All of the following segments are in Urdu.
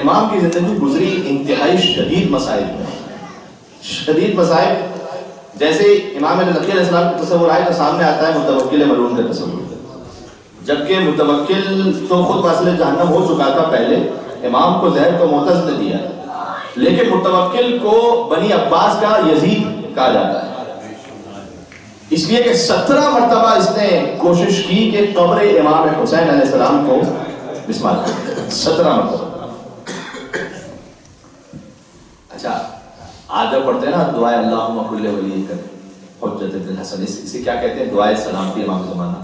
امام کی زندگی گزری انتہائی شدید مسائل میں، شدید مسائل. جیسے امام نقی علیہ السلام کا تصور آئے تو سامنے آتا ہے متوکل ملعون کا تصور، جبکہ متوکل تو خود واصل جہنم ہو چکا تھا پہلے. امام کو زہر تو معتز نے دیا، لیکن متوکل کو بنی عباس کا یزید کہا جاتا ہے، اس لیے کہ 17 مرتبہ اس نے کوشش کی کہ قبر امام حسین علیہ السلام کو بسمال کرے. 17 مرتبہ. اچھا آج جب پڑھتے ہیں نا دعائے اللہم کل ولی حجت ابن الحسن، اسے کیا کہتے ہیں؟ دعائے سلامتی امام زمانہ.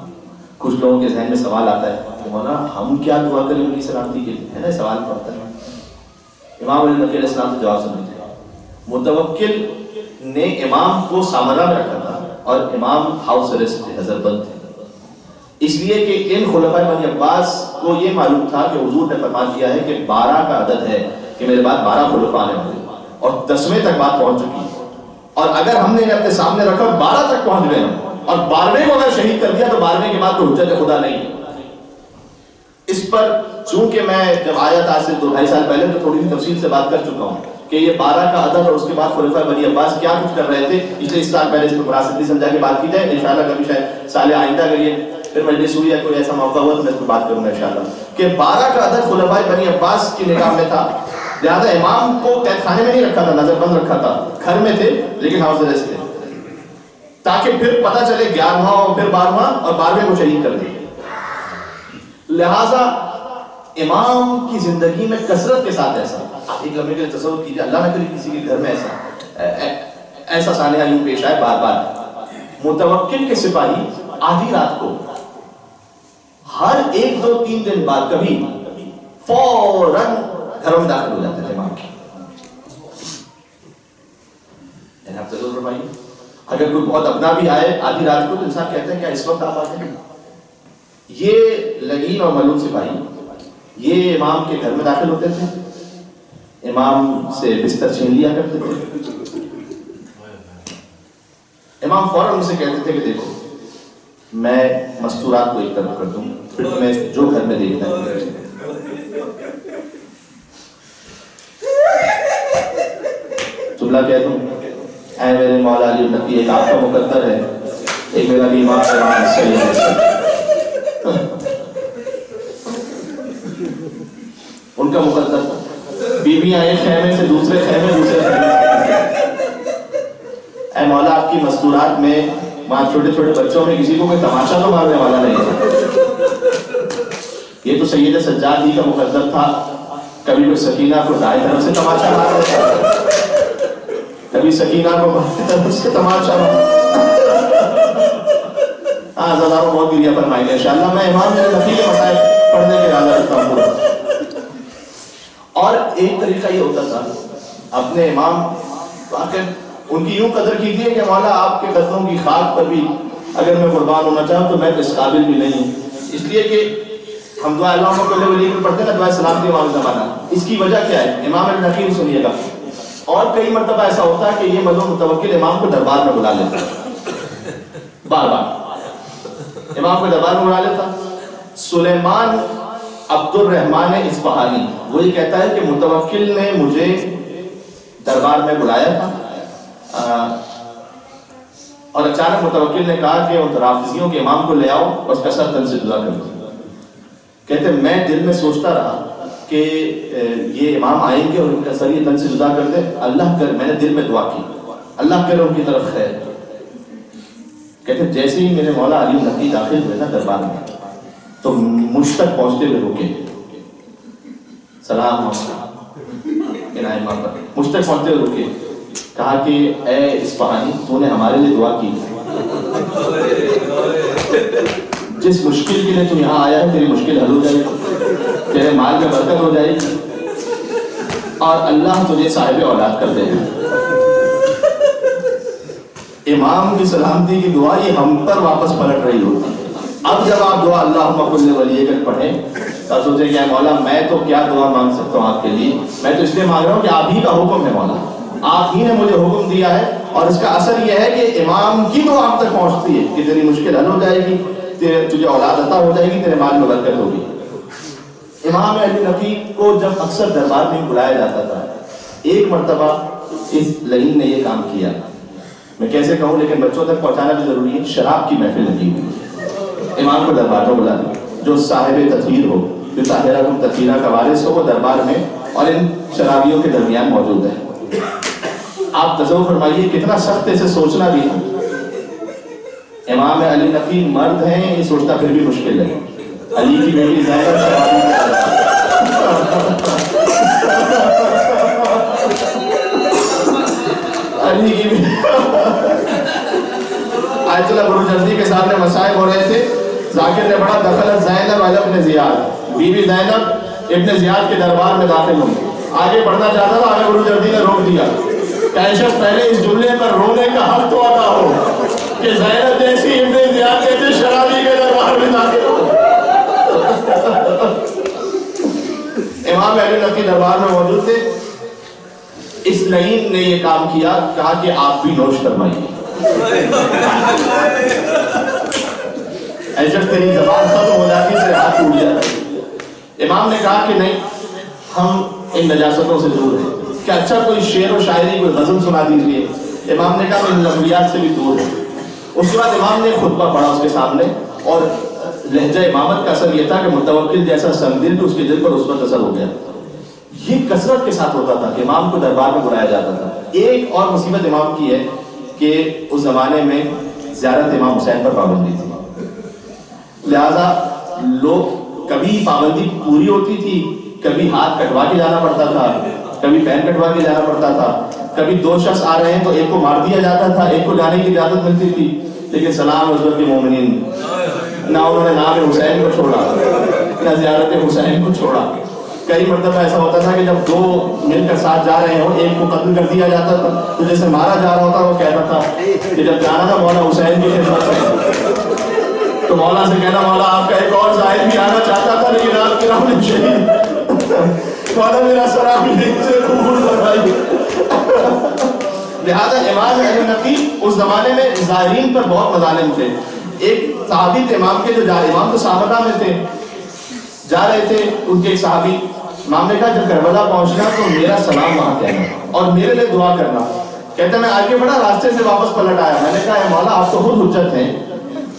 کچھ لوگوں کے ذہن میں سوال آتا ہے کہ مولانا ہم کیا دعا کریں ان کی سلامتی کے لیے، ہے نا سوال پڑتا ہے. امام علی نقی علیہ السلام سے جواب سنتے ہیں. متوکل نے امام کو سامرا میں رکھا تھا اور امام ہاؤس ارسٹ تھے، نظر بند تھے، اس لیے کہ ان خلفائے بنی عباس کو یہ معلوم تھا کہ حضور نے فرمان دیا ہے کہ 12 کا عدد ہے کہ میرے بعد 12 خلفاء آنے والے، اور 10ویں تک بات پہنچ چکی ہے. اور اگر ہم نے اپنے سامنے رکھا 12 تک پہنچ گئے اور 12ویں کو اگر شہید کر دیا تو 12ویں کے بعد تو حجت خدا نہیں ہے. اس پر چونکہ میں جب آیا تھا آج سے 2-2.5 سال پہلے تو تھوڑی سی تفصیل سے بات کر چکا ہوں کہ یہ 12 کا عدد اور اس کے بعد خلفائے بنی عباس کیا کچھ کر رہے تھے، اس لیے اس سال پہلے اس کو مناسب نہیں سمجھا کے بات کی جائے. انشاءاللہ کبھی شاید سال آئندہ اگر یہ پھر مجلس ہوئی یا کوئی ایسا موقع ہوا تو میں اس پر بات کروں گا انشاءاللہ کہ 12 کا عدد خلفائے بنی عباس کی نگاہ میں تھا. لہذا امام کو قید خانے میں نہیں رکھا تھا، نظر بند رکھا تھا، گھر میں تھے لیکن ہاؤس ارسٹ تھے، تاکہ پھر پتہ چلے 11واں اور پھر 12واں اور 12ویں کو شہید کر دیں. لہذا امام کی زندگی میں کثرت کے ساتھ ایسا، آپ ایک لمحے کے لیے تصور کیجئے، اللہ نہ کرے کسی کے گھر میں ایسا سانحہ یوں پیش آئے بار بار. متوکل کے سپاہی آدھی رات کو ہر 1-2-3 دن بعد کبھی فوراً گھروں میں داخل ہو جاتے تھے امام کے. یعنی آپ تصور فرمائیے اگر کوئی بہت اپنا بھی آئے آدھی رات کو تو انسان کہتے ہیں کیا اس وقت آپ آتے ہیں. یہ لگین اور ملعون سپاہی یہ امام کے گھر میں داخل ہوتے تھے، امام سے بستر چھین لیا کرتے تھے. امام فوراً ان سے کہتے تھے کہ دیکھو میں مستورات کو ایک طرف کر دوں، پھر تمہیں جو گھر میں دیکھنا ہے. جملہ کہہ دوں، اے میرے مولا علی نقی، ایک آپ کا مقدر ہے، ایک میرا بھی امام صحیح ہے. ان کا مقدر بیویاں ایک خیمے سے دوسرے خیمے اے مولا آپ کی مستورات میں وہاں چھوٹے چھوٹے بچوں میں کسی کو کوئی تماشا تو مارنے والا نہیں ہے. یہ تو سید سجاد ہی کا مقدر تھا، کبھی کوئی سکینہ کو دائیں طرف سے تماشا مار رہا تھا، کبھی سکینہ کو بائیں طرف سے تماشا ہزاروں بہت گریا فرمائیں گے انشاءاللہ. میں امام نقی کے مسائل پڑھنے کے ارادہ رکھتا ہوں. اور ایک طریقہ یہ ہوتا تھا اپنے امام واقع ان کی یوں قدر کیجیے کہ مولا آپ کے قدموں کی خاک پر بھی اگر میں قربان ہونا چاہوں تو میں اس قابل بھی نہیں ہوں. اس لیے کہ ہم دعا اللہم کل ولی میں پڑھتے ہیں نا دعا سلامتی امام زمانہ، اس کی وجہ کیا ہے؟ امام نقی سنیے گا. اور کئی مرتبہ ایسا ہوتا ہے کہ یہ مظلوم متوکل امام کو دربار میں بلا لیتا بار بار امام کو دربار میں بلا لیتا. سلیمان عبد الرحمن اصفہانی وہ یہ کہتا ہے کہ متوکل نے مجھے دربار میں بلایا تھا اور اچانک متوکل نے کہا کہ ان رافضیوں کے امام کو لے آؤ اور اس کا سر تن سے جدا کر دو. کہتے ہیں میں دل میں سوچتا رہا کہ یہ امام آئیں گے اور ان کا سر یہ تن سے جدا کر دے، اللہ کر، میں نے دل میں دعا کی اللہ کرے ان کی طرف خیر. کہتے ہیں جیسے ہی میرے مولا علی نقی داخل ہوئے نا دربار میں تو مجھ تک پہنچتے ہوئے رکے، سلام مجھ تک پہنچتے ہوئے رکے، کہا کہ اے اصفہانی تو نے ہمارے لیے دعا کی، جس مشکل کے لیے تو یہاں آیا ہے تیری مشکل حل ہو جائے گی، تیرے مال میں برکت ہو جائے گی اور اللہ تجھے صاحب اولاد کر دے گا. امام کی سلامتی کی دعا یہ ہم پر واپس پلٹ رہی ہوتی. اب جب آپ دعا اللہم کل ولی پڑھیں تو سوچیں کہ مولا میں تو کیا دعا مانگ سکتا ہوں آپ کے لیے، میں تو اس لیے مانگ رہا ہوں کہ آپ ہی کا حکم ہے مولا، آپ ہی نے مجھے حکم دیا ہے اور اس کا اثر یہ ہے کہ امام کی دعا آپ تک پہنچتی ہے کہ تیری مشکل حل ہو جائے گی، تجھے اولاد عطا ہو جائے گی، تیرے مال میں برکت ہوگی. امام علی نقی کو جب اکثر دربار میں بلایا جاتا تھا، ایک مرتبہ اس لعین نے یہ کام کیا، میں کیسے کہوں لیکن بچوں تک پہنچانا بھی ضروری ہے، شراب کی محفل لگی ہوئی، امام کو دربار میں بلا دیا، جو صاحب تطہیر ہو، جو طاہرۃ تطہیرہ کا وارث ہو، وہ دربار میں اور ان شرابیوں کے درمیان موجود ہے۔ آپ تصور فرمائیے کتنا سخت اسے سوچنا بھی ہے، امام علی نقی مرد ہیں، یہ سوچنا پھر بھی مشکل ہے، علی کی بیٹی زینب علی کی آیت اللہ برجردی کے سامنے مسائب ہو رہے تھے، ذاکر نے بڑا دخلت زینب علی ابن زیاد، بی بی زینب ابن زیاد کے دربار میں داخل ہوئی، آگے بڑھنا چاہتا تھا، آگے برجردی نے روک دیا کہ اے شخص پہلے اس جملے پر رونے کا حق تو ادا ہو کہ زینب جیسی ابن زیاد جیسے شرابی کے دربار میں داخل ہو۔ امام علی نقی دربار میں موجود تھے، اس لعین نے یہ کام کیا، کہا کہ آپ بھی نوش فرمائیے۔ ایسا تیری زبان ختم ہو جاتی سے ہاتھ ٹوٹ جاتا۔ امام نے کہا کہ نہیں، ہم ان نجاستوں سے دور ہیں، کہ اچھا کوئی شعر و شاعری کوئی غزل سنا دیجیے۔ امام نے کہا میں ان لغویات سے بھی دور ہوں۔ اس کے بعد امام نے خطبہ پڑھا اس کے سامنے، اور لہجہ امامت کا اثر یہ تھا کہ متوکل جیسا سنگدل اس کے دل پر اس وقت اثر ہو گیا۔ یہ کثرت کے ساتھ ہوتا تھا کہ امام کو دربار میں بلایا جاتا تھا۔ ایک اور مصیبت امام کی ہے کہ اس زمانے میں زیارت امام حسین پر پابندی تھی، لہذا لوگ کبھی پابندی پوری ہوتی تھی، کبھی ہاتھ کٹوا کے جانا پڑتا تھا، کبھی پین کٹوا کے جانا پڑتا تھا، کبھی دو شخص آ رہے ہیں تو ایک کو مار دیا جاتا تھا، ایک کو جانے کی اجازت ملتی تھی۔ لیکن سلام حضرت مومنین، نہ انہوں نے نام حسین کو چھوڑا، نہ زیارت حسین کو چھوڑا۔ کئی مرتبہ ایسا ہوتا تھا کہ جب دو مل کر ساتھ جا رہے ہوں، ایک کو قتل کر دیا جاتا تھا تو جیسے مارا جا رہا ہوتا وہ کہتا تھا کہ جب جانا تھا مولا حسین کی خدمت میں، تو مولا سے کہنا مولا آپ کا ایک اور زائد بھی آنا چاہتا تھا لیکن آپ کی راہ میں شہید، مولا میرا سلام سے قبول فرمائیے۔ لہذا امام علی نقی اس زمانے میں ظاہرین پر بہت مظالم تھے۔ ایک صحابی تھے امام کے، جو امام تو صحابہ میں تھے، جا رہے تھے، ان کے ایک صحابی، امام نے کہا جب کربلا پہنچنا تو میرا سلام وہاں کہنا اور میرے لیے دعا کرنا۔ کہتے میں آگے بڑھا، راستے سے واپس پلٹ آیا، میں نے کہا اے مولا آپ تو خود حجت ہیں،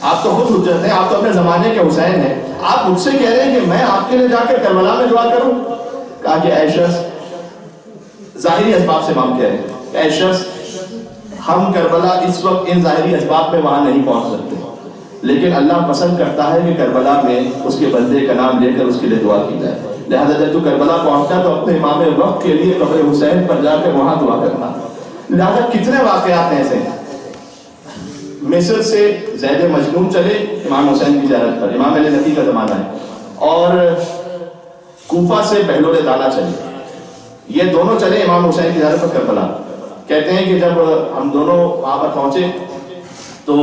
آپ تو خود حجت ہیں، آپ تو اپنے زمانے کے حسین ہیں، آپ مجھ سے کہہ رہے ہیں کہ میں آپ کے لیے جا کے کربلا میں دعا کروں؟ کہا کہ اے شخص، ظاہری اسباب سے امام کہہ رہے ہیں کہ اے شخص، ہم کربلا اس وقت ان ظاہری اسباب میں وہاں نہیں پہنچ سکتے، لیکن اللہ پسند کرتا ہے کہ کربلا میں اس کے بندے کا نام لے کر اس کے لیے دعا کی جائے، لہذا جب تو کربلا پہنچتا تو اپنے امام وقت کے لیے قبر حسین پر جا کر وہاں دعا کرنا۔ لہذا کتنے واقعات ہیں ایسے۔ مصر سے زید مجنون چلے امام حسین کی زیارت پر، امام علی نقی کا زمانہ ہے، اور کوفہ سے بہلول دانا چلے، یہ دونوں چلے امام حسین کی زیارت پر کربلا۔ کہتے ہیں کہ جب ہم دونوں وہاں پر پہنچے تو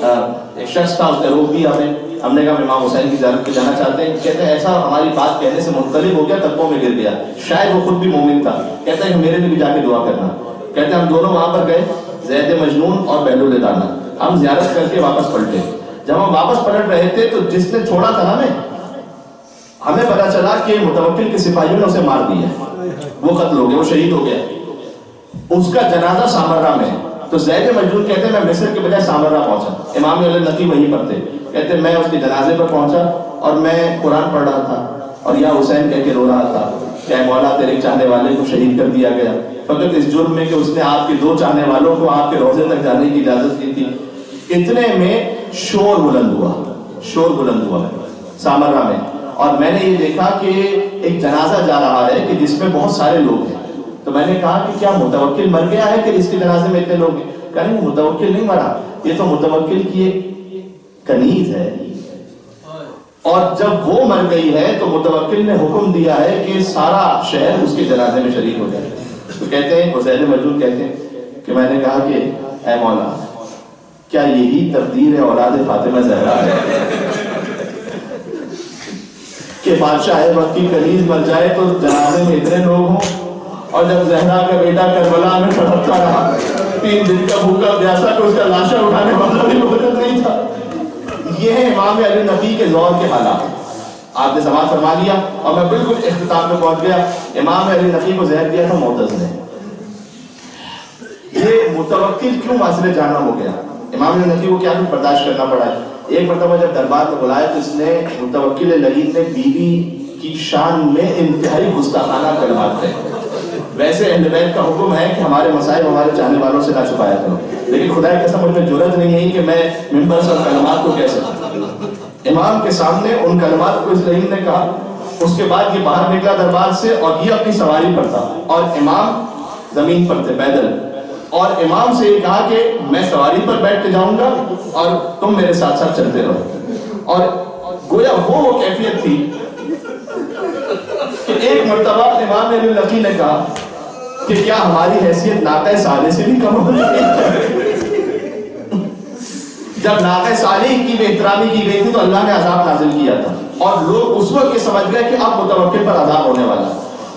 ایک شخص تھا، اس نے روک دیا ہمیں، ہم نے کہا ہم امام حسین کی زیارت پہ جانا چاہتے ہیں۔ کہتے ہیں ایسا ہماری بات کہنے سے منقلب ہو گیا، تکبوں میں گر گیا، شاید وہ خود بھی مومن تھا، کہتے ہیں کہ میرے لیے بھی جا کے دعا کرنا۔ کہتے ہیں ہم دونوں وہاں پر گئے، زید مجنون اور بہلول دانا، ہم زیارت کر کے واپس پلٹے۔ جب ہم واپس پلٹ رہے تھے تو جس نے چھوڑا تھا ہمیں پتا چلا کہ متوکل کے سپاہیوں نے اسے مار دیا، وہ قتل ہو گیا، وہ شہید ہو گیا، اس کا جنازہ سامرہ میں۔ تو زید مجنون کہتے ہیں میں مصر کے بجائے سامرہ پہنچا، امام علی نقی وہیں پر تھے، کہتے ہیں میں اس کے جنازے پر پہنچا اور میں قرآن پڑھ رہا تھا اور یا حسین کہہ کے رو رہا تھا کہ اے مولا تیرے چاہنے والے کو شہید کر دیا گیا، فقط اس جرم میں کہ اس نے آپ کے دو چاہنے والوں کو آپ کے روضے تک جانے کی اجازت دی تھی۔ اتنے میں شور بلند ہوا سامرہ میں، اور میں نے یہ دیکھا کہ ایک جنازہ جا رہا ہے کہ جس میں بہت سارے لوگ ہیں۔ تو میں نے کہا کہ کیا متوکل مر گیا ہے کہ اس کے جنازے میں اتنے لوگ ہیں؟ کہا نہیں، متوکل نہیں مرا، یہ تو متوکل کی ایک کنیز ہے، اور جب وہ مر گئی ہے تو متوکل نے حکم دیا ہے کہ سارا شہر اس کے جنازے میں شریک ہو جائے۔ تو کہتے ہیں زید مجنون کہتے ہیں کہ میں نے کہا کہ اے مولا کیا یہی تقدیر اولاد فاطمہ زہرا ہے کہ بادشاہ وقت کی کنیز مر جائے تو جنازے میں اتنے لوگ ہوں، اور جب زہرا کا بیٹا کربلا میں تڑپتا رہا 3 دن کا بھوکا پیاسا تو اس کا لاشا اٹھانے والا بھی موجود نہیں تھا۔ یہ ہے امام علی نقی کے دور کے حالات۔ آپ نے سماعت فرما لیا اور میں بالکل اختتام پہ پہنچ گیا. امام علی نقی کو زہر دیا تھا معتز نے. یہ متوکل کیوں معاشرے جانا ہو گیا؟ امام علی نقی کو کیا کچھ برداشت کرنا پڑا ہے. ایک مرتبہ جب دربار میں بلایا تو اس نے متوکل لعین نے بیوی کی شان میں انتہائی گستاخانہ کلمات کہے. ویسے اہل بیت کا حکم ہے کہ ہمارے مسائل ہمارے چاہنے والوں سے نہ چھپایا کرو، لیکن خدا کی قسم مجھ میں جرأت نہیں ہے کہ میں منبر سے ان کلمات کو کہہ سکوں. امام کے سامنے ان کلمات کو اس لعین نے کہا. اس کے بعد یہ باہر نکلا دربار سے اور یہ اپنی سواری پر تھا اور امام زمین پر تھے پیدل، اور امام سے یہ کہا کہ میں سواری پر بیٹھ کے جاؤں گا اور تم میرے ساتھ ساتھ چلتے رہو. اور گویا وہ کیفیت تھی کہ ایک مرتبہ امام علی نقی نے کہا کہ کیا ہماری حیثیت ناقہ صالح سے بھی کم ہوئی ہے؟ جب ناقہ صالح کی بے احترامی کی گئی تھی تو اللہ نے عذاب نازل کیا تھا اور لوگ اس وقت یہ سمجھ گئے کہ اب متوکل پر عذاب ہونے والا،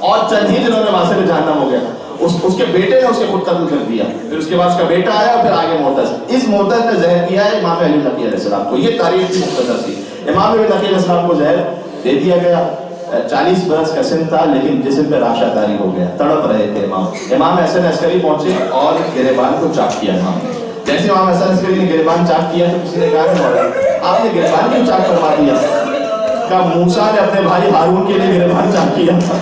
اور چند ہی دنوں میں وہاں سے جہنم ہو گیا. اس کے بیٹے نے اسے خود قتل کر دیا، پھر اس کے بعد اس کا بیٹا آیا اور پھر آگے معتز. اس معتز نے زہر دیا ہے امام علی نقی علیہ السلام کو. یہ تاریخ کی مختصر سی. امام علی نقی علیہ السلام کو زہر دے دیا گیا. 40 برس کا سن تھا لیکن جسم پہ راشہ داری ہو گیا، تڑپ رہے تھے امام. امام حسن عسکری پہنچے اور گریبان کو چاک کیا امام نے. جیسے امام حسن عسکری نے گریبان چاک کیا تو کسی نے کہا کہ مولانا آپ نے گریبان کیوں چاک فرما دیا؟ کہا موسیٰ نے اپنے بھائی ہارون کے لیے گریبان چاک کیا تھا.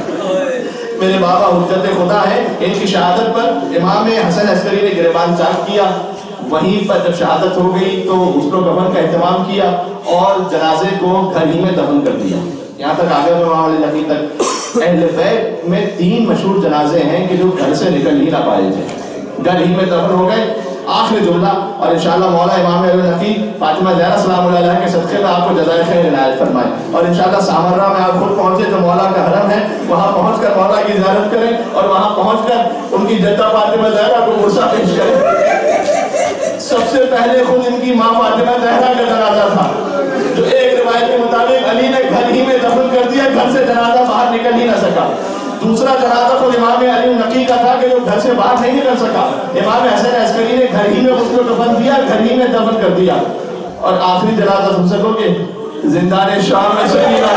میرے بابا حجت خدا ہے، ان کی شہادت پر امام حسن عسکری نے گریبان چاک کیا. وہیں پر جب شہادت ہو گئی تو غسل و کفن کا اہتمام کیا اور جنازے کو گھر ہی میں دفن کر دیا. یہاں تک آگے امام علی نقی تک. اہل بیت میں 3 مشہور جنازے ہیں کہ جو گھر سے نکل ہی نہ پائے تھے، گھر ہی میں دفن ہو گئے. آخری جملہ، اور انشاءاللہ مولا امام علی نقی فاطمہ زہرا سلام اللہ علیہ کے صدقے میں آپ کو جزائے خیر عنایت فرمائے. اور انشاءاللہ سامرہ میں آپ خود پہنچے جو مولا کا حرم ہے، وہاں پہنچ کر مولا کی زیارت کریں اور وہاں پہنچ کر ان کی جدہ فاطمہ زہرا کو غصہ پیش کریں. سب سے پہلے خود ان کی ماں فاطمہ زہرا کا جنازہ تھا جو ایک روایت کے مطابق علی نے گھر ہی میں دفن کر دیا، گھر سے جنازہ باہر نکل ہی نہ سکا. دوسرا جنازہ خود امام علی نقی کا تھا کہ جو گھر سے باہر نہیں نکل سکا. امام حسن عسکری نے گھر ہی میں اس کو دفن دیا، گھر ہی میں دفن کر دیا. اور آخری جنازہ تم سکو گے زندان شام میں سکینہ.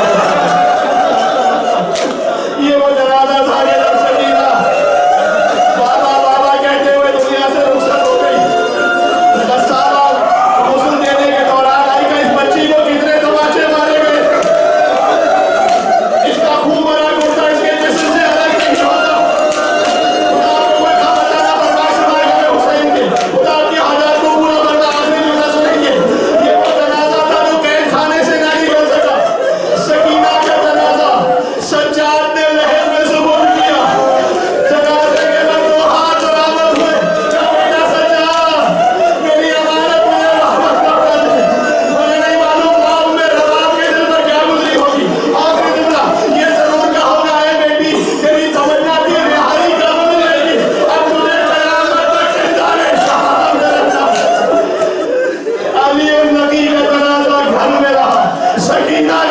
یہ وہ جنازہ تھا کہ جب سکینہ بابا بابا کہتے ہوئے دنیا سے رخصت ہو گئی. 10 سال غسل دینے کے دوران آئی کہ اس بچی کو کتنے تماچے مارے گئے، اس کا خون بنا کرتا اس کے جسم سے الگ نہیں ہوتا. خدا کو کوئی خبر لانا برداشت سنائے گا حسین کے، خدا کی حاجات کو پورا کرنا آخری جملہ سنیں گے. یہ وہ جنازہ تھا جو قید خانے سے نہ نکل سکا. سکینہ کا جنازہ سجاد نے لہر میں ثبوت کیا. جنازے کے بعد 2 ہاتھ برآمد ہوئے. بیٹا سجاد میری امانت مجھے واپس لوٹا دے. مجھے نہیں معلوم قوم میں رباب کے دل پر کیا گزری ہوگی. آخری جملہ یہ ضرور کہا ہوگا اے بیٹی تیری تمنا تھی رہائی کب ملے گی، اب تجھے قیامت تک زندان شہادت میں رکھنا. علی نقی کا جنازہ گھر میں رہا، سکینہ